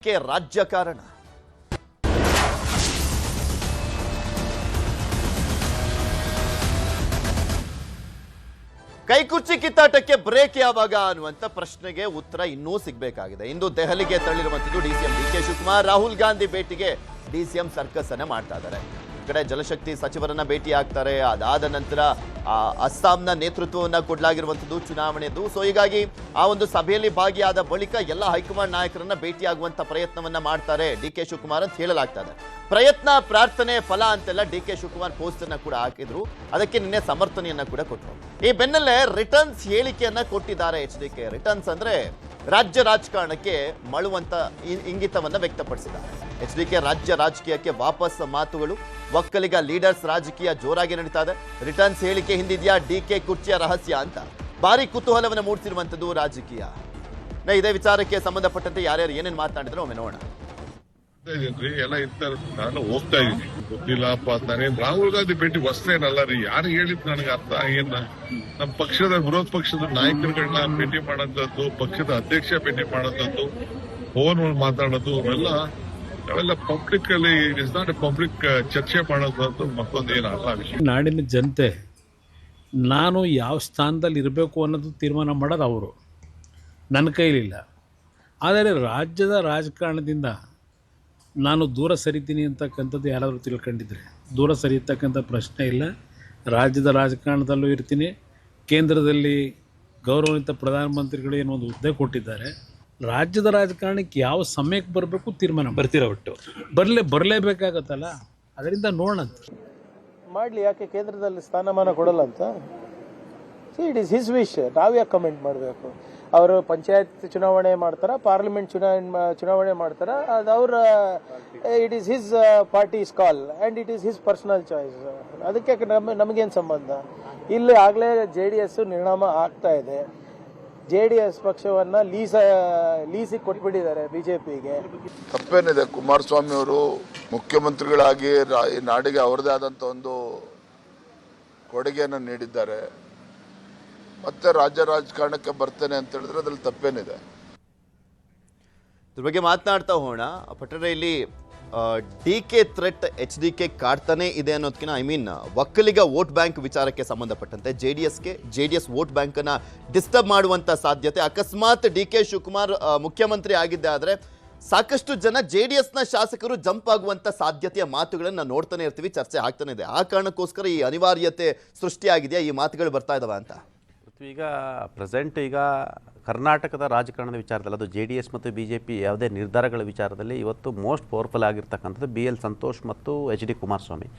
K ರಾಜ್ಯಕಾರಣ ಕೈಕುರ್ಚಿ ಕಿತ್ತಾಟಕ್ಕೆ break ಯಾವಾಗ ಅನ್ನುವಂತ ಪ್ರಶ್ನೆಗೆ ಉತ್ತರ ಇನ್ನೂ ಸಿಗಬೇಕಾಗಿದೆ. ಇಂದು ದೆಹಲಿಗೆ ತೆರಳಿರುವಂತದ್ದು ಡಿಸಿಎಂ ಡಿಕೆ ಶಿವಕುಮಾರ್. ರಾಹುಲ್ ಗಾಂಧಿ ಭೇಟಿಗೆ ಡಿಸಿಎಂ ಸರ್ಕಸ್ ಅನ್ನ ಮಾಡ್ತಾ ಇದ್ದಾರೆ. ಕಡೆ ಜಲಶಕ್ತಿ ಸಚಿವರನ್ನ ಭೇಟಿ ಆಗ್ತಾರೆ. ಅದಾದ ನಂತರ ಅಸ್ಸಾಂನ ನೇತೃತ್ವವನ್ನ ಕೊಡಲಾಗಿರುವಂಥದ್ದು ಚುನಾವಣೆದು. ಸೊ ಹೀಗಾಗಿ ಆ ಒಂದು ಸಭೆಯಲ್ಲಿ ಭಾಗಿಯಾದ ಬಳಿಕ ಎಲ್ಲ ಹೈಕಮಾಂಡ್ ನಾಯಕರನ್ನ ಭೇಟಿಯಾಗುವಂತ ಪ್ರಯತ್ನವನ್ನ ಮಾಡ್ತಾರೆ ಡಿಕೆ ಶಿವಕುಮಾರ್ ಅಂತ ಹೇಳಲಾಗ್ತಾ ಇದೆ. ಪ್ರಯತ್ನ ಪ್ರಾರ್ಥನೆ ಫಲ ಅಂತೆಲ್ಲ ಡಿಕೆ ಶಿವಕುಮಾರ್ ಪೋಸ್ಟ್ ಅನ್ನ ಕೂಡ ಹಾಕಿದ್ರು. ಅದಕ್ಕೆ ನಿನ್ನೆ ಸಮರ್ಥನೆಯನ್ನ ಕೂಡ ಕೊಟ್ಟರು. ಈ ಬೆನ್ನಲ್ಲೇ ರಿಟರ್ನ್ಸ್ ಹೇಳಿಕೆಯನ್ನ ಕೊಟ್ಟಿದ್ದಾರೆ ಎಚ್ಡಿಕೆ. ರಿಟರ್ನ್ಸ್ ಅಂದ್ರೆ ರಾಜ್ಯ ರಾಜಕಾರಣಕ್ಕೆ ಮಳುವಂತ ಇಂಗಿತವನ್ನ ವ್ಯಕ್ತಪಡಿಸಿದ್ದಾರೆ. ಎಚ್ಡಿಕೆ ರಾಜ್ಯ ರಾಜಕೀಯಕ್ಕೆ ವಾಪಸ್ ಮಾತುಗಳು. ಒಕ್ಕಲಿಗ ಲೀಡರ್ಸ್ ರಾಜಕೀಯ ಜೋರಾಗಿ ನಡೀತಾ ಇದೆ. ರಿಟರ್ನ್ಸ್ ಹೇಳಿಕೆ ಹಿಂದಿದೆಯಾ ಡಿಕೆ ಕುರ್ಚಿಯ ರಹಸ್ಯ ಅಂತ ಭಾರಿ ಕುತೂಹಲವನ್ನು ಮೂಡಿಸಿರುವಂತದ್ದು ರಾಜಕೀಯ. ಇದೇ ವಿಚಾರಕ್ಕೆ ಸಂಬಂಧಪಟ್ಟಂತೆ ಯಾರ್ಯಾರು ಏನೇನು ಮಾತನಾಡಿದ್ರು ಒಮ್ಮೆ ನೋಡೋಣ. ಎಲ್ಲ ಇರ್ತಾರೆ, ನಾನು ಹೋಗ್ತಾ ಇದ್ದೀನಿ. ಗೊತ್ತಿಲ್ಲಪ್ಪ, ನಾನೇನ್ ರಾಹುಲ್ ಗಾಂಧಿ ಭೇಟಿ ಹೊಸ್ತೇನಲ್ಲ ರೀ. ಯಾರು ಹೇಳಿದ್ ನನಗೆ ಅರ್ಥ ಏನ. ನಮ್ಮ ಪಕ್ಷದ ವಿರೋಧ ಪಕ್ಷದ ನಾಯಕರುಗಳನ್ನ ಭೇಟಿ ಮಾಡೋಂಥದ್ದು, ಪಕ್ಷದ ಅಧ್ಯಕ್ಷ ಭೇಟಿ ಮಾಡೋಂಥದ್ದು, ಫೋನ್ ಮಾತಾಡೋದು, ಅವೆಲ್ಲ ಪಬ್ಲಿಕ್ ಅಲ್ಲಿ it is not A public ಚರ್ಚೆ ಮಾಡೋದು ಮತ್ತೊಂದೇನಲ್ಲ ವಿಷಯ. ನಾಡಿನ ಜನತೆ ನಾನು ಯಾವ ಸ್ಥಾನದಲ್ಲಿ ಇರಬೇಕು ಅನ್ನೋದು ತೀರ್ಮಾನ ಮಾಡೋದು ಅವರು, ನನ್ನ ಕೈಲಿಲ್ಲ. ಆದರೆ ರಾಜ್ಯದ ರಾಜಕಾರಣದಿಂದ ನಾನು ದೂರ ಸರಿತೀನಿ ಅಂತಕ್ಕಂಥದ್ದು ಯಾರಾದರೂ ತಿಳ್ಕೊಂಡಿದ್ರೆ ದೂರ ಸರಿಯತಕ್ಕಂಥ ಪ್ರಶ್ನೆ ಇಲ್ಲ. ರಾಜ್ಯದ ರಾಜಕಾರಣದಲ್ಲೂ ಇರ್ತೀನಿ. ಕೇಂದ್ರದಲ್ಲಿ ಗೌರವಾನ್ವಿತ ಪ್ರಧಾನಮಂತ್ರಿಗಳು ಏನೋ ಒಂದು ಹುದ್ದೆ ಕೊಟ್ಟಿದ್ದಾರೆ. ರಾಜ್ಯದ ರಾಜಕಾರಣಕ್ಕೆ ಯಾವ ಸಮಯಕ್ಕೆ ಬರಬೇಕು ತೀರ್ಮಾನ ಬರ್ತಿರೋ ಒಟ್ಟು ಬರಲೇಬೇಕಾಗತ್ತಲ್ಲ. ಅದರಿಂದ ನೋಡೋಣ ಮಾಡಲಿ. ಯಾಕೆ ಕೇಂದ್ರದಲ್ಲಿ ಸ್ಥಾನಮಾನ ಕೊಡಲ್ಲ ಅಂತ? It is his wish. ನಾವು ಯಾಕೆ ಕಮೆಂಟ್ ಮಾಡಬೇಕು? ಅವರು ಪಂಚಾಯತ್ ಚುನಾವಣೆ ಮಾಡ್ತಾರ, ಪಾರ್ಲಿಮೆಂಟ್ ಚುನಾವಣೆ ಮಾಡ್ತಾರ, ಅದು ಅವರ it is his parties call and it is his personal choice. ಅದಕ್ಕೆ ನಮಗೇನು ಸಂಬಂಧ? ಇಲ್ಲಿ ಆಗಲೇ JDS ನಿರ್ಣಾಮ ಆಗ್ತಾ ಇದೆ. JDS ಪಕ್ಷವನ್ನ ಲೀಸಿಗೆ ಕೊಟ್ಬಿಟ್ಟಿದ್ದಾರೆ ಬಿಜೆಪಿಗೆ. ತಪ್ಪೇನಿದೆ? ಕುಮಾರಸ್ವಾಮಿ ಅವರು ಮುಖ್ಯಮಂತ್ರಿಗಳಾಗಿ ನಾಡಿಗೆ ಅವರದೇ ಆದಂಥ ಒಂದು ಕೊಡುಗೆಯನ್ನು ನೀಡಿದ್ದಾರೆ. ಮತ್ತೆ ರಾಜ್ಯ ರಾಜಕಾರಣಕ್ಕೆ ಬರ್ತೇನೆ ಅಂತ ಹೇಳಿದ್ರೆ ಅದ್ರಲ್ಲಿ ತಪ್ಪೇನಿದೆ? ಇದ್ರ ಬಗ್ಗೆ ಮಾತನಾಡ್ತಾ ಹೋಗೋಣ. ಪಟ್ಟರೆ ಇಲ್ಲಿ ಡಿಕೆ ಥ್ರೆಟ್ HDK ಕಾಡ್ತಾನೆ ಇದೆ ಅನ್ನೋದಕ್ಕಿಂತ ಒಕ್ಕಲಿಗ ವೋಟ್ ಬ್ಯಾಂಕ್ ವಿಚಾರಕ್ಕೆ ಸಂಬಂಧಪಟ್ಟಂತೆ JDS ವೋಟ್ ಬ್ಯಾಂಕ್ ಅನ್ನ ಡಿಸ್ಟರ್ಬ್ ಮಾಡುವಂತ ಸಾಧ್ಯತೆ. ಅಕಸ್ಮಾತ್ ಡಿಕೆ ಶಿವಕುಮಾರ್ ಮುಖ್ಯಮಂತ್ರಿ ಆಗಿದ್ದೆ ಆದ್ರೆ ಸಾಕಷ್ಟು ಜನ JDSನ ಶಾಸಕರು ಜಂಪ್ ಆಗುವಂತ ಸಾಧ್ಯತೆಯ ಮಾತುಗಳನ್ನ ನೋಡ್ತಾನೆ ಇರ್ತೀವಿ, ಚರ್ಚೆ ಆಗ್ತಾನೆ ಇದೆ. ಆ ಕಾರಣಕ್ಕೋಸ್ಕರ ಈ ಅನಿವಾರ್ಯತೆ ಸೃಷ್ಟಿಯಾಗಿದೆಯಾ, ಈ ಮಾತುಗಳು ಬರ್ತಾ ಇದಾವ ಅಂತ? ಈಗ ಪ್ರೆಸೆಂಟ್ ಈಗ ಕರ್ನಾಟಕದ ರಾಜಕಾರಣದ ವಿಚಾರದಲ್ಲಿ ಅದು JDS ಮತ್ತು BJP ಯಾವುದೇ ನಿರ್ಧಾರಗಳ ವಿಚಾರದಲ್ಲಿ ಇವತ್ತು ಮೋಸ್ಟ್ ಪವರ್ಫುಲ್ ಆಗಿರ್ತಕ್ಕಂಥದ್ದು BL ಸಂತೋಷ್ ಮತ್ತು HD ಕುಮಾರಸ್ವಾಮಿ.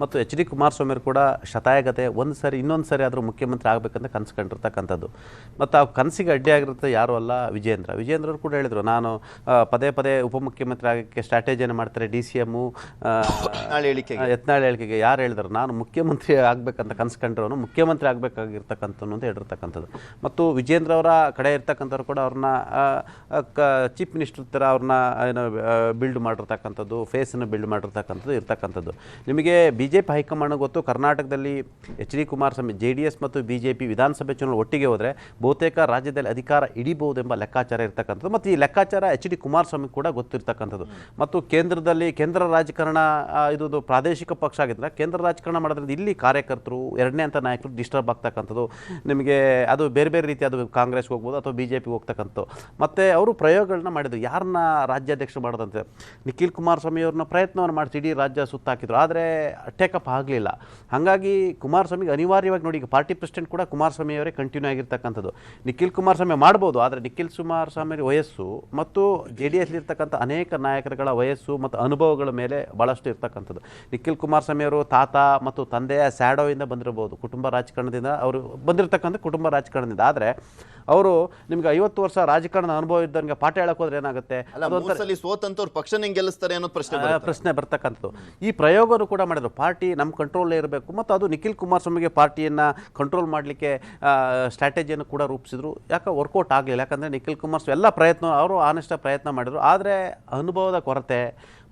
ಮತ್ತು HD ಕುಮಾರಸ್ವಾಮಿ ಕೂಡ ಶತಾಯಗತೆ ಒಂದು ಸರಿ ಇನ್ನೊಂದು ಸರಿ ಆದರೂ ಮುಖ್ಯಮಂತ್ರಿ ಆಗಬೇಕಂತ ಕನಸು ಕಂಡಿರ್ತಕ್ಕಂಥದ್ದು. ಮತ್ತು ಆ ಕನಸಿಗೆ ಅಡ್ಡಿಯಾಗಿರುತ್ತೆ ಯಾರೂ ಅಲ್ಲ, ವಿಜೇಂದ್ರರು ಕೂಡ ಹೇಳಿದರು, ನಾನು ಪದೇ ಪದೇ ಉಪಮುಖ್ಯಮಂತ್ರಿ ಆಗೋಕ್ಕೆ ಸ್ಟ್ರಾಟಜಿಯನ್ನು ಮಾಡ್ತಾರೆ DCM ಯತ್ನಾಳ್ ಹೇಳಿಕೆಗೆ. ಯಾರು ಹೇಳಿದ್ರು ನಾನು ಮುಖ್ಯಮಂತ್ರಿ ಆಗಬೇಕಂತ ಕನಸು ಕಂಡ್ರವನು ಮುಖ್ಯಮಂತ್ರಿ ಆಗಬೇಕಾಗಿರ್ತಕ್ಕಂಥದ್ದು ಅಂತ ಹೇಳಿರ್ತಕ್ಕಂಥದ್ದು. ಮತ್ತು ವಿಜೇಂದ್ರ ಅವರ ಕಡೆ ಇರ್ತಕ್ಕಂಥವ್ರು ಕೂಡ ಅವ್ರನ್ನ ಚೀಫ್ ಮಿನಿಸ್ಟರ್ ಥರ ಅವ್ರನ್ನ ಏನೋ ಬಿಲ್ಡ್ ಮಾಡಿರ್ತಕ್ಕಂಥದ್ದು, ಫೇಸನ್ನು ಬಿಲ್ಡ್ ಮಾಡಿರ್ತಕ್ಕಂಥದ್ದು ಇರ್ತಕ್ಕಂಥದ್ದು. ನಿಮಗೆ BJP ಹೈಕಮಾಂಡ್ ಗೊತ್ತು, ಕರ್ನಾಟಕದಲ್ಲಿ HD ಕುಮಾರಸ್ವಾಮಿ JDS ಮತ್ತು BJP ವಿಧಾನಸಭೆ ಚುನಾವಣೆ ಒಟ್ಟಿಗೆ ಹೋದರೆ ಬಹುತೇಕ ರಾಜ್ಯದಲ್ಲಿ ಅಧಿಕಾರ ಹಿಡಿಬಹುದೆಂಬ ಲೆಕ್ಕಾಚಾರ ಇರ್ತಕ್ಕಂಥದ್ದು. ಮತ್ತು ಈ ಲೆಕ್ಕಾಚಾರ HD ಕುಮಾರಸ್ವಾಮಿ ಕೂಡ ಗೊತ್ತಿರ್ತಕ್ಕಂಥದ್ದು. ಮತ್ತು ಕೇಂದ್ರ ರಾಜಕಾರಣ ಇದು ಪ್ರಾದೇಶಿಕ ಪಕ್ಷ ಆಗಿದ್ರೆ ಕೇಂದ್ರ ರಾಜಕಾರಣ ಮಾಡೋದ್ರಿಂದ ಇಲ್ಲಿ ಕಾರ್ಯಕರ್ತರು ಎರಡನೇ ಅಂತ ನಾಯಕರು ಡಿಸ್ಟರ್ಬ್ ಆಗ್ತಕ್ಕಂಥದ್ದು. ನಿಮಗೆ ಅದು ಬೇರೆ ಬೇರೆ ರೀತಿ, ಅದು ಕಾಂಗ್ರೆಸ್ಗೆ ಹೋಗ್ಬೋದು ಅಥವಾ BJPಗೆ ಹೋಗ್ತಕ್ಕಂಥ. ಮತ್ತು ಅವರು ಪ್ರಯೋಗಗಳನ್ನ ಮಾಡಿದ್ರು, ಯಾರನ್ನ ರಾಜ್ಯಾಧ್ಯಕ್ಷರು ಮಾಡೋದಂತೆ. ನಿಖಿಲ್ ಕುಮಾರಸ್ವಾಮಿ ಅವ್ರನ್ನ ಪ್ರಯತ್ನವನ್ನು ಮಾಡಿಸಿ ಇಡೀ ರಾಜ್ಯ ಸುತ್ತಾಕಿದ್ರು, ಆದರೆ ಟೇಕಪ್ ಆಗಲಿಲ್ಲ. ಹಾಗಾಗಿ ಕುಮಾರಸ್ವಾಮಿಗೆ ಅನಿವಾರ್ಯವಾಗಿ ನೋಡಿ, ಈಗ ಪಾರ್ಟಿ ಪ್ರೆಸಿಡೆಂಟ್ ಕೂಡ ಕುಮಾರಸ್ವಾಮಿ ಅವರೇ ಕಂಟಿನ್ಯೂ ಆಗಿರ್ತಕ್ಕಂಥದ್ದು. ನಿಖಿಲ್ ಕುಮಾರಸ್ವಾಮಿ ಮಾಡ್ಬೋದು, ಆದರೆ ನಿಖಿಲ್ ಕುಮಾರಸ್ವಾಮಿ ವಯಸ್ಸು ಮತ್ತು JDS ಇರ್ತಕ್ಕಂಥ ಅನೇಕ ನಾಯಕರುಗಳ ವಯಸ್ಸು ಮತ್ತು ಅನುಭವಗಳ ಮೇಲೆ ಭಾಳಷ್ಟು ಇರ್ತಕ್ಕಂಥದ್ದು. ನಿಖಿಲ್ ಕುಮಾರಸ್ವಾಮಿ ಅವರು ತಾತ ಮತ್ತು ತಂದೆಯ ಸ್ಯಾಡೋಯಿಂದ ಬಂದಿರಬಹುದು, ಕುಟುಂಬ ರಾಜಕಾರಣದಿಂದ ಅವರು ಬಂದಿರತಕ್ಕಂಥ ಕುಟುಂಬ ರಾಜಕಾರಣದಿಂದ. ಆದರೆ ಅವರು ನಿಮ್ಗೆ 50 ವರ್ಷ ರಾಜಕಾರಣದ ಅನುಭವ ಇದ್ದಂಗೆ ಪಾಠ ಹೇಳಕ್ ಹೋದ್ರೆ ಏನಾಗುತ್ತೆ? ಸೋತಂತವ್ರು ಪಕ್ಷ ಗೆಲ್ಲಿಸ್ತಾರೆ ಅನ್ನೋ ಪ್ರಶ್ನೆ ಬರ್ತಕ್ಕಂಥದ್ದು. ಈ ಪ್ರಯೋಗನು ಕೂಡ ಮಾಡಿದ್ರು, ಪಾರ್ಟಿ ನಮ್ಮ ಕಂಟ್ರೋಲ್ ಇರಬೇಕು. ಮತ್ತು ಅದು ನಿಖಿಲ್ ಕುಮಾರಸ್ವಾಮಿಗೆ ಪಾರ್ಟಿಯನ್ನು ಕಂಟ್ರೋಲ್ ಮಾಡಲಿಕ್ಕೆ ಸ್ಟ್ರಾಟಜಿಯನ್ನು ಕೂಡ ರೂಪಿಸಿದ್ರು. ಯಾಕೆ ವರ್ಕೌಟ್ ಆಗಲಿಲ್ಲ? ಯಾಕಂದರೆ ನಿಖಿಲ್ ಕುಮಾರಸ್ವಾಮಿ ಎಲ್ಲ ಪ್ರಯತ್ನ ಅವರು ಆನೆಸ್ಟಾಗಿ ಪ್ರಯತ್ನ ಮಾಡಿದರು, ಆದರೆ ಅನುಭವದ ಕೊರತೆ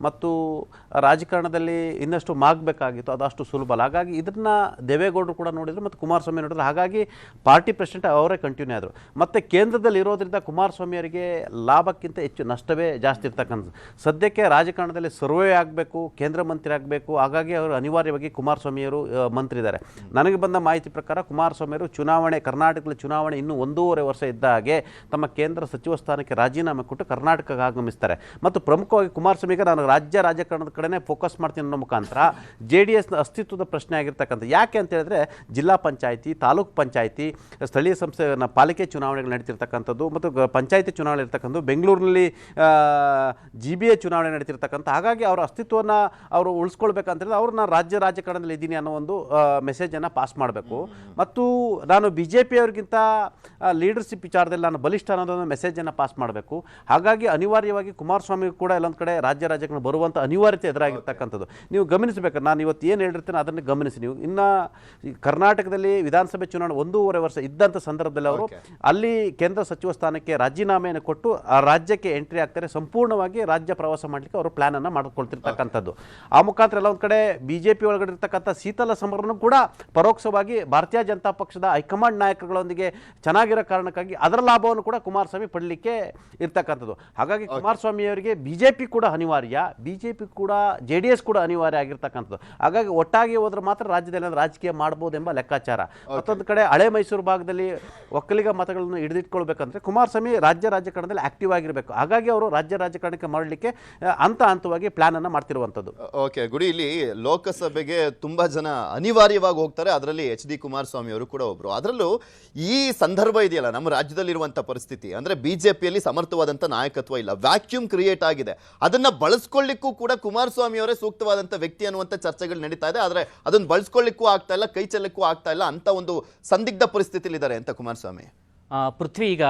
ಮತ್ತು ರಾಜಕಾರಣದಲ್ಲಿ ಇನ್ನಷ್ಟು ಮಾಗಬೇಕಾಗಿತ್ತು, ಅದು ಅಷ್ಟು ಸುಲಭ ಅಲ್ಲ. ಹಾಗಾಗಿ ಇದನ್ನು ದೇವೇಗೌಡರು ಕೂಡ ನೋಡಿದರು ಮತ್ತು ಕುಮಾರಸ್ವಾಮಿ ನೋಡಿದ್ರು. ಹಾಗಾಗಿ ಪಾರ್ಟಿ ಪ್ರೆಸಿಡೆಂಟ್ ಅವರೇ ಕಂಟಿನ್ಯೂ ಆದರು. ಮತ್ತು ಕೇಂದ್ರದಲ್ಲಿ ಇರೋದ್ರಿಂದ ಕುಮಾರಸ್ವಾಮಿ ಅವರಿಗೆ ಲಾಭಕ್ಕಿಂತ ಹೆಚ್ಚು ನಷ್ಟವೇ ಜಾಸ್ತಿ ಇರ್ತಕ್ಕಂಥದ್ದು. ಸದ್ಯಕ್ಕೆ ರಾಜಕಾರಣದಲ್ಲಿ ಸರ್ವೇ ಆಗಬೇಕು, ಕೇಂದ್ರ ಮಂತ್ರಿ ಆಗಬೇಕು, ಹಾಗಾಗಿ ಅವರು ಅನಿವಾರ್ಯವಾಗಿ ಕುಮಾರಸ್ವಾಮಿಯವರು ಮಂತ್ರಿ ಇದ್ದಾರೆ. ನನಗೆ ಬಂದ ಮಾಹಿತಿ ಪ್ರಕಾರ ಕುಮಾರಸ್ವಾಮಿಯವರು ಕರ್ನಾಟಕದಲ್ಲಿ ಚುನಾವಣೆ ಇನ್ನೂ 1.5 ವರ್ಷ ಇದ್ದ ಹಾಗೆ ತಮ್ಮ ಕೇಂದ್ರ ಸಚಿವ ಸ್ಥಾನಕ್ಕೆ ರಾಜೀನಾಮೆ ಕೊಟ್ಟು ಕರ್ನಾಟಕಕ್ಕೆ ಆಗಮಿಸ್ತಾರೆ. ಮತ್ತು ಪ್ರಮುಖವಾಗಿ ಕುಮಾರಸ್ವಾಮಿಗೆ ನಾನು ರಾಜಕಾರಣದ ಕಡೆನೇ ಫೋಕಸ್ ಮಾಡ್ತೀನಿ ಅನ್ನೋ ಮುಖಾಂತರ JDSನ ಅಸ್ತಿತ್ವದ ಪ್ರಶ್ನೆ ಆಗಿರ್ತಕ್ಕಂಥ. ಯಾಕೆ ಅಂತ ಹೇಳಿದ್ರೆ ಜಿಲ್ಲಾ ಪಂಚಾಯಿತಿ, ತಾಲೂಕು ಪಂಚಾಯಿತಿ, ಸ್ಥಳೀಯ ಸಂಸ್ಥೆ ಪಾಲಿಕೆ ಚುನಾವಣೆಗಳು ನಡೀತಿರ್ತಕ್ಕಂಥದ್ದು ಮತ್ತು ಪಂಚಾಯಿತಿ ಚುನಾವಣೆ ಇರ್ತಕ್ಕಂಥದ್ದು, ಬೆಂಗಳೂರಿನಲ್ಲಿ GBA ಚುನಾವಣೆ ನಡೀತಿರ್ತಕ್ಕಂಥ. ಹಾಗಾಗಿ ಅವರ ಅಸ್ತಿತ್ವವನ್ನು ಅವರು ಉಳಿಸ್ಕೊಳ್ಬೇಕಂತೇಳಿದ್ರೆ ಅವ್ರನ್ನ ರಾಜಕಾರಣದಲ್ಲಿ ಇದ್ದೀನಿ ಅನ್ನೋ ಒಂದು ಮೆಸೇಜನ್ನು ಪಾಸ್ ಮಾಡಬೇಕು. ಮತ್ತು ನಾನು BJP ಅವ್ರಿಗಿಂತ ಲೀಡರ್ಶಿಪ್ ವಿಚಾರದಲ್ಲಿ ನಾನು ಬಲಿಷ್ಠ ಅನ್ನೋದೊಂದು ಮೆಸೇಜನ್ನು ಪಾಸ್ ಮಾಡಬೇಕು. ಹಾಗಾಗಿ ಅನಿವಾರ್ಯವಾಗಿ ಕುಮಾರಸ್ವಾಮಿ ಕೂಡ ಎಲ್ಲೊಂದು ಕಡೆ ರಾಜಕಾರಣ ಬರುವಂಥ ಅನಿವಾರ್ಯತೆ ಎದುರಾಗಿರ್ತಕ್ಕಂಥದ್ದು. ನೀವು ಗಮನಿಸಬೇಕು, ನಾನು ಇವತ್ತು ಏನು ಹೇಳಿರ್ತೇನೆ ಅದನ್ನು ಗಮನಿಸಿ ನೀವು. ಇನ್ನು ಕರ್ನಾಟಕದಲ್ಲಿ ವಿಧಾನಸಭೆ ಚುನಾವಣೆ 1.5 ವರ್ಷ ಇದ್ದಂಥ ಸಂದರ್ಭದಲ್ಲಿ ಅವರು ಅಲ್ಲಿ ಕೇಂದ್ರ ಸಚಿವ ಸ್ಥಾನಕ್ಕೆ ರಾಜೀನಾಮೆಯನ್ನು ಕೊಟ್ಟು ಆ ರಾಜ್ಯಕ್ಕೆ ಎಂಟ್ರಿ ಆಗ್ತಾರೆ. ಸಂಪೂರ್ಣವಾಗಿ ರಾಜ್ಯ ಪ್ರವಾಸ ಮಾಡಲಿಕ್ಕೆ ಅವರು ಪ್ಲಾನನ್ನು ಮಾಡಿಕೊಳ್ತಿರ್ತಕ್ಕಂಥದ್ದು. ಆ ಮುಖಾಂತರ ಎಲ್ಲ ಒಂದು ಕಡೆ BJP ಒಳಗಡೆ ಇರ್ತಕ್ಕಂಥ ಶೀತಲ ಸಮರನ್ನು ಕೂಡ ಪರೋಕ್ಷವಾಗಿ ಭಾರತೀಯ ಜನತಾ ಪಕ್ಷದ ಹೈಕಮಾಂಡ್ ನಾಯಕರುಗಳೊಂದಿಗೆ ಚೆನ್ನಾಗಿರೋ ಕಾರಣಕ್ಕಾಗಿ ಅದರ ಲಾಭವನ್ನು ಕೂಡ ಕುಮಾರಸ್ವಾಮಿ ಪಡಲಿಕ್ಕೆ ಇರ್ತಕ್ಕಂಥದ್ದು. ಹಾಗಾಗಿ ಕುಮಾರಸ್ವಾಮಿ ಅವರಿಗೆ BJP ಕೂಡ ಅನಿವಾರ್ಯ, BJP ಕೂಡ JDS ಕೂಡ ಅನಿವಾರ್ಯ ಆಗಿರ್ತಕ್ಕಂಥದ್ದು. ಹಾಗಾಗಿ ಒಟ್ಟಾಗಿ ಹೋದ್ರೆ ಮಾತ್ರ ರಾಜ್ಯದಲ್ಲಿ ರಾಜಕೀಯ ಮಾಡಬಹುದೆಂಬ ಲೆಕ್ಕಾಚಾರ. ಮತ್ತೊಂದು ಕಡೆ ಹಳೆ ಮೈಸೂರು ಭಾಗದಲ್ಲಿ ಒಕ್ಕಲಿಗ ಮತಗಳನ್ನು ಹಿಡಿದಿಟ್ಕೊಳ್ಬೇಕಂದ್ರೆ ಕುಮಾರಸ್ವಾಮಿ ರಾಜಕಾರಣದಲ್ಲಿ ಆಕ್ಟಿವ್ ಆಗಿರಬೇಕು. ಹಾಗಾಗಿ ಅವರು ರಾಜಕಾರಣಕ್ಕೆ ಮಾಡಲಿಕ್ಕೆ ಹಂತವಾಗಿ ಪ್ಲಾನ್ ಅನ್ನು ಮಾಡ್ತಿರುವಂಥದ್ದು. ಓಕೆ ಗುಡಿ, ಇಲ್ಲಿ ಲೋಕಸಭೆಗೆ ತುಂಬಾ ಜನ ಅನಿವಾರ್ಯವಾಗಿ ಹೋಗ್ತಾರೆ, ಅದರಲ್ಲಿ HD ಕುಮಾರಸ್ವಾಮಿ ಅವರು ಕೂಡ ಒಬ್ರು. ಅದರಲ್ಲೂ ಈ ಸಂದರ್ಭ ಇದೆಯಲ್ಲ, ನಮ್ಮ ರಾಜ್ಯದಲ್ಲಿರುವಂಥ ಪರಿಸ್ಥಿತಿ ಅಂದ್ರೆ BJPಯಲ್ಲಿ ಸಮರ್ಥವಾದಂಥ ನಾಯಕತ್ವ ಇಲ್ಲ, ವ್ಯಾಕ್ಯೂಮ್ ಕ್ರಿಯೇಟ್ ಆಗಿದೆ. ಅದನ್ನ ಬಳಸ್ಕೊಳ್ಳಿಕ್ಕೂ ಕೂಡ ಕುಮಾರಸ್ವಾಮಿ ಅವರೇ ಸೂಕ್ತವಾದಂಥ ವ್ಯಕ್ತಿ ಅನ್ನುವಂಥ ಚರ್ಚೆಗಳು ನಡೀತಾ ಇದೆ. ಆದರೆ ಅದನ್ನು ಬಳಸ್ಕೊಳ್ಳಿಕ್ಕೂ ಆಗ್ತಾ ಇಲ್ಲ, ಕೈ ಚೆಲ್ಲಕ್ಕೂ ಆಗ್ತಾ ಇಲ್ಲ ಅಂತ ಒಂದು ಸಂದಿಗ್ಧ ಪರಿಸ್ಥಿತಿಯಲ್ಲಿ ಇದ್ದಾರೆ ಅಂತ ಕುಮಾರಸ್ವಾಮಿ. ಪೃಥ್ವಿ, ಈಗ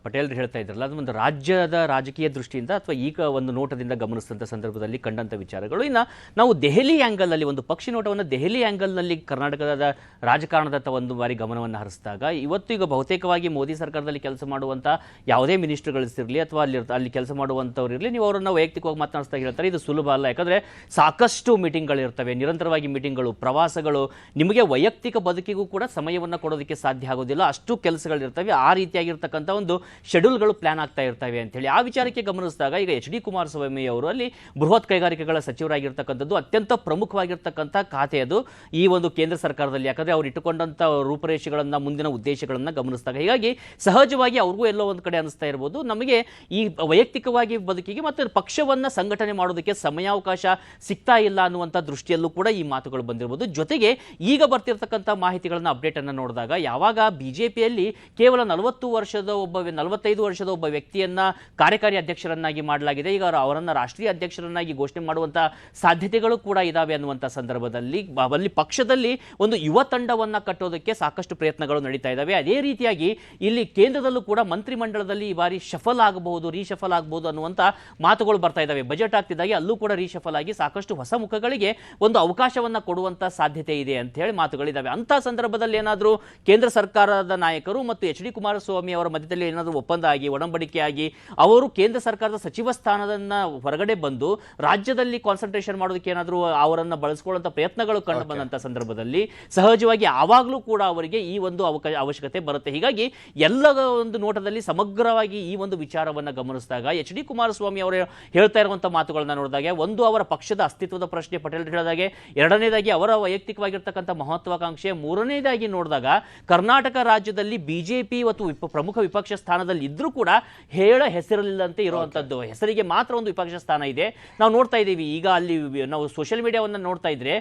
ಪಟೇಲ್ ಹೇಳ್ತಾ ಇದ್ರಲ್ಲ, ಅದು ಒಂದು ರಾಜ್ಯದ ರಾಜಕೀಯ ದೃಷ್ಟಿಯಿಂದ ಅಥವಾ ಈಗ ಒಂದು ನೋಟದಿಂದ ಗಮನಿಸಿದಂಥ ಸಂದರ್ಭದಲ್ಲಿ ಕಂಡಂಥ ವಿಚಾರಗಳು. ಇನ್ನು ನಾವು ದೆಹಲಿ ಆ್ಯಂಗಲ್ನಲ್ಲಿ ಒಂದು ಪಕ್ಷಿ ನೋಟವನ್ನು ದೆಹಲಿ ಆ್ಯಂಗಲ್ನಲ್ಲಿ ಕರ್ನಾಟಕದ ರಾಜಕಾರಣದತ್ತ ಒಂದು ಬಾರಿ ಗಮನವನ್ನು ಹರಿಸಿದಾಗ ಇವತ್ತು ಈಗ ಬಹುತೇಕವಾಗಿ ಮೋದಿ ಸರ್ಕಾರದಲ್ಲಿ ಕೆಲಸ ಮಾಡುವಂಥ ಯಾವುದೇ ಮಿನಿಸ್ಟರ್ಗಳಿರ್ಲಿ ಅಥವಾ ಅಲ್ಲಿ ಕೆಲಸ ಮಾಡುವಂಥವ್ರು ಇರಲಿ, ನೀವು ಅವರನ್ನು ವೈಯಕ್ತಿಕವಾಗಿ ಮಾತನಾಡಿಸ್ತಾ ಹೇಳ್ತಾರೆ ಇದು ಸುಲಭ ಅಲ್ಲ. ಯಾಕಂದರೆ ಸಾಕಷ್ಟು ಮೀಟಿಂಗ್ಗಳಿರ್ತವೆ, ನಿರಂತರವಾಗಿ ಮೀಟಿಂಗ್ಗಳು, ಪ್ರವಾಸಗಳು, ನಿಮಗೆ ವೈಯಕ್ತಿಕ ಬದುಕಿಗೂ ಕೂಡ ಸಮಯವನ್ನು ಕೊಡೋದಕ್ಕೆ ಸಾಧ್ಯ ಆಗೋದಿಲ್ಲ, ಅಷ್ಟು ಕೆಲಸಗಳಿರ್ತವೆ. ಆ ರೀತಿಯಾಗಿರ್ತಕ್ಕಂಥ ಒಂದು ಶೆಡ್ಯೂಲ್ಗಳು ಪ್ಲಾನ್ ಆಗ್ತಾ ಇರ್ತವೆ ಅಂತ ಹೇಳಿ ಆ ವಿಚಾರಕ್ಕೆ ಗಮನಿಸಿದಾಗ ಈಗ HD ಕುಮಾರಸ್ವಾಮಿ ಅವರು ಅಲ್ಲಿ ಬೃಹತ್ ಕೈಗಾರಿಕೆಗಳ ಸಚಿವರಾಗಿರ್ತಕ್ಕಂಥದ್ದು ಅತ್ಯಂತ ಪ್ರಮುಖವಾಗಿರ್ತಕ್ಕಂಥ ಖಾತೆ ಅದು ಈ ಒಂದು ಕೇಂದ್ರ ಸರ್ಕಾರದಲ್ಲಿ. ಯಾಕಂದರೆ ಅವ್ರು ಇಟ್ಟುಕೊಂಡಂಥ ರೂಪರೇಷೆಗಳನ್ನು, ಮುಂದಿನ ಉದ್ದೇಶಗಳನ್ನು ಗಮನಿಸಿದಾಗ ಹೀಗಾಗಿ ಸಹಜವಾಗಿ ಅವ್ರಿಗೂ ಎಲ್ಲೋ ಒಂದು ಕಡೆ ಅನಿಸ್ತಾ ಇರ್ಬೋದು, ನಮಗೆ ಈ ವೈಯಕ್ತಿಕವಾಗಿ ಬದುಕಿಗೆ ಮತ್ತು ಪಕ್ಷವನ್ನು ಸಂಘಟನೆ ಮಾಡೋದಕ್ಕೆ ಸಮಯಾವಕಾಶ ಸಿಗ್ತಾ ಇಲ್ಲ ಅನ್ನುವಂಥ ದೃಷ್ಟಿಯಲ್ಲೂ ಕೂಡ ಈ ಮಾತುಗಳು ಬಂದಿರ್ಬೋದು. ಜೊತೆಗೆ ಈಗ ಬರ್ತಿರ್ತಕ್ಕಂಥ ಮಾಹಿತಿಗಳನ್ನು ಅಪ್ಡೇಟನ್ನು ನೋಡಿದಾಗ ಯಾವಾಗ BJPಯಲ್ಲಿ ಕೇವಲ 45 ವರ್ಷದ ಒಬ್ಬ ವ್ಯಕ್ತಿಯನ್ನ ಕಾರ್ಯಕಾರಿ ಅಧ್ಯಕ್ಷರನ್ನಾಗಿ ಮಾಡಲಾಗಿದೆ, ಈಗ ಅವರನ್ನು ರಾಷ್ಟ್ರೀಯ ಅಧ್ಯಕ್ಷರನ್ನಾಗಿ ಘೋಷಣೆ ಮಾಡುವಂಥ ಸಾಧ್ಯತೆಗಳು ಕೂಡ ಇದಾವೆ ಅನ್ನುವಂಥ ಸಂದರ್ಭದಲ್ಲಿ ಅಲ್ಲಿ ಪಕ್ಷದಲ್ಲಿ ಒಂದು ಯುವ ತಂಡವನ್ನು ಕಟ್ಟೋದಕ್ಕೆ ಸಾಕಷ್ಟು ಪ್ರಯತ್ನಗಳು ನಡೀತಾ ಇದ್ದಾವೆ. ಅದೇ ರೀತಿಯಾಗಿ ಇಲ್ಲಿ ಕೇಂದ್ರದಲ್ಲೂ ಕೂಡ ಮಂತ್ರಿಮಂಡಲದಲ್ಲಿ ಈ ಬಾರಿ ರೀಶಫಲ್ ಆಗಬಹುದು ಅನ್ನುವಂಥ ಮಾತುಗಳು ಬರ್ತಾ ಇದ್ದಾವೆ. ಬಜೆಟ್ ಆಗ್ತಿದ್ದಾಗೆ ಅಲ್ಲೂ ಕೂಡ ರೀಶಫಲ್ ಆಗಿ ಸಾಕಷ್ಟು ಹೊಸ ಮುಖಗಳಿಗೆ ಒಂದು ಅವಕಾಶವನ್ನು ಕೊಡುವಂಥ ಸಾಧ್ಯತೆ ಇದೆ ಅಂತ ಹೇಳಿ ಮಾತುಗಳಿದ್ದಾವೆ. ಅಂಥ ಸಂದರ್ಭದಲ್ಲಿ ಏನಾದರೂ ಕೇಂದ್ರ ಸರ್ಕಾರದ ನಾಯಕರು ಮತ್ತು HD ಕುಮಾರಸ್ವಾಮಿ ಅವರ ಮಧ್ಯದಲ್ಲಿ ಏನಾದರೂ ಒಪ್ಪಂದ ಆಗಿ ಒಡಂಬಡಿಕೆ ಆಗಿ ಅವರು ಕೇಂದ್ರ ಸರ್ಕಾರದ ಸಚಿವ ಸ್ಥಾನದನ್ನ ಹೊರಗಡೆ ಬಂದು ರಾಜ್ಯದಲ್ಲಿ ಕಾನ್ಸಂಟ್ರೇಷನ್ ಮಾಡೋದಕ್ಕೆ ಏನಾದರೂ ಅವರನ್ನು ಬಳಸಿಕೊಳ್ಳುವಂಥ ಪ್ರಯತ್ನಗಳು ಕಂಡು ಬಂದಂಥ ಸಂದರ್ಭದಲ್ಲಿ ಸಹಜವಾಗಿ ಆವಾಗಲೂ ಕೂಡ ಅವರಿಗೆ ಈ ಒಂದು ಅವಶ್ಯಕತೆ ಬರುತ್ತೆ. ಹೀಗಾಗಿ ಎಲ್ಲ ಒಂದು ನೋಟದಲ್ಲಿ ಸಮಗ್ರವಾಗಿ ಈ ಒಂದು ವಿಚಾರವನ್ನು ಗಮನಿಸಿದಾಗ HD ಕುಮಾರಸ್ವಾಮಿ ಅವರು ಹೇಳ್ತಾ ಇರುವಂಥ ಮಾತುಗಳನ್ನ ನೋಡಿದಾಗ ಒಂದು ಅವರ ಪಕ್ಷದ ಅಸ್ತಿತ್ವದ ಪ್ರಶ್ನೆ ಪಟೇಲ್ ಹೇಳಿದಾಗೆ, ಎರಡನೇದಾಗಿ ಅವರ ವೈಯಕ್ತಿಕವಾಗಿರ್ತಕ್ಕಂಥ ಮಹತ್ವಾಕಾಂಕ್ಷೆ, ಮೂರನೇದಾಗಿ ನೋಡಿದಾಗ ಕರ್ನಾಟಕ ರಾಜ್ಯದಲ್ಲಿ BJP ಇವತ್ತು ಪ್ರಮುಖ ವಿಪಕ್ಷ ಸ್ಥಾನದಲ್ಲಿ ಇದ್ರೂ ಕೂಡ ಹೇಳ ಹೆಸರಿಲ್ಲದಂತೆ ಇರುವಂತದ್ದು, ಹೆಸರಿಗೆ ಮಾತ್ರ ಒಂದು ವಿಪಕ್ಷ ಸ್ಥಾನ ಇದೆ. ನಾವು ನೋಡ್ತಾ ಇದ್ದೀವಿ ಈಗ ಅಲ್ಲಿ ನಾವು ಸೋಷಿಯಲ್ ಮೀಡಿಯಾವನ್ನು ನೋಡ್ತಾ ಇದ್ರೆ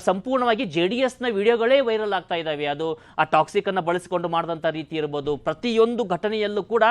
ಸಂಪೂರ್ಣವಾಗಿ JDSನ ವಿಡಿಯೋಗಳೇ ವೈರಲ್ ಆಗ್ತಾ ಇದ್ದಾವೆ. ಅದು ಆ ಟಾಕ್ಸಿಕ್ ಅನ್ನ ಬಳಸಿಕೊಂಡು ಮಾಡಿದಂಥ ರೀತಿ ಇರ್ಬೋದು, ಪ್ರತಿಯೊಂದು ಘಟನೆಯಲ್ಲೂ ಕೂಡ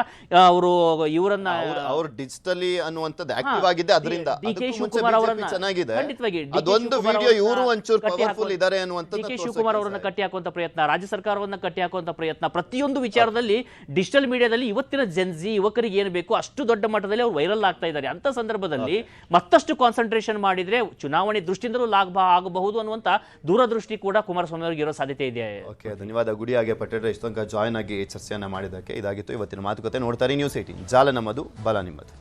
ಅವರು ಇವರನ್ನ ಅವರು ಡಿಜಿಟಲಿ ಅನ್ನುವಂಥದ್ದು ಆಕ್ಟಿವ್ ಆಗಿದೆ. ಅದರಿಂದ DK ಶಿವಕುಮಾರ್ ಅವರನ್ನ ಚೆನ್ನಾಗಿದೆ, ಖಂಡಿತವಾಗಿ ಅದೊಂದು ವಿಡಿಯೋ ಇವರು ಒಂಚೂರು ಪವರ್ಫುಲ್ ಇದ್ದಾರೆ ಅನ್ನುವಂಥದ್ದು DK ಶಿವಕುಮಾರ್ ಅವರನ್ನ ಕಟ್ಟಿ ಹಾಕುವಂತ ಪ್ರಯತ್ನ, ರಾಜ್ಯ ಸರ್ಕಾರವನ್ನ ಕಟ್ಟಿ ಹಾಕುವಂತ ಪ್ರಯತ್ನ, ಪ್ರತಿಯೊಂದು ವಿಚಾರದಲ್ಲಿ ಡಿಜಿಟಲ್ ಮೀಡಿಯಾದಲ್ಲಿ ಇವತ್ತಿನ ಜೆನ್ಜಿ ಯುವಕರಿಗೆ ಏನು ಬೇಕು ಅಷ್ಟು ದೊಡ್ಡ ಮಟ್ಟದಲ್ಲಿ ಅವರು ವೈರಲ್ ಆಗ್ತಾ ಇದ್ದಾರೆ. ಅಂತ ಸಂದರ್ಭದಲ್ಲಿ ಮತ್ತಷ್ಟು ಕಾನ್ಸಂಟ್ರೇಷನ್ ಮಾಡಿದ್ರೆ ಚುನಾವಣೆ ದೃಷ್ಟಿಯಿಂದಲೂ ಲಾಭ ಆಗಬಹುದು ಅನ್ನುವಂತ ದೂರದೃಷ್ಟಿ ಕೂಡ ಕುಮಾರಸ್ವಾಮಿ ಅವರಿಗೆ ಇರೋ ಸಾಧ್ಯತೆ ಇದೆ. ಓಕೆ, ಧನ್ಯವಾದ ಗುಡಿಯಾಗೆ ಪಟೇಲ್ ಇಷ್ಟೊಂದು ಜಾಯ್ನ್ ಆಗಿ ಚರ್ಚೆಯನ್ನ ಮಾಡಿದ್ದಕ್ಕೆ. ಇದಾಗಿತ್ತು ಇವತ್ತಿನ ಮಾತುಕತೆ. ನೋಡ್ತಾರೆ ನ್ಯೂಸ್ 18, ಜಾಲ ನಮ್ಮದು, ಬಲ ನಿಮ್ಮದು.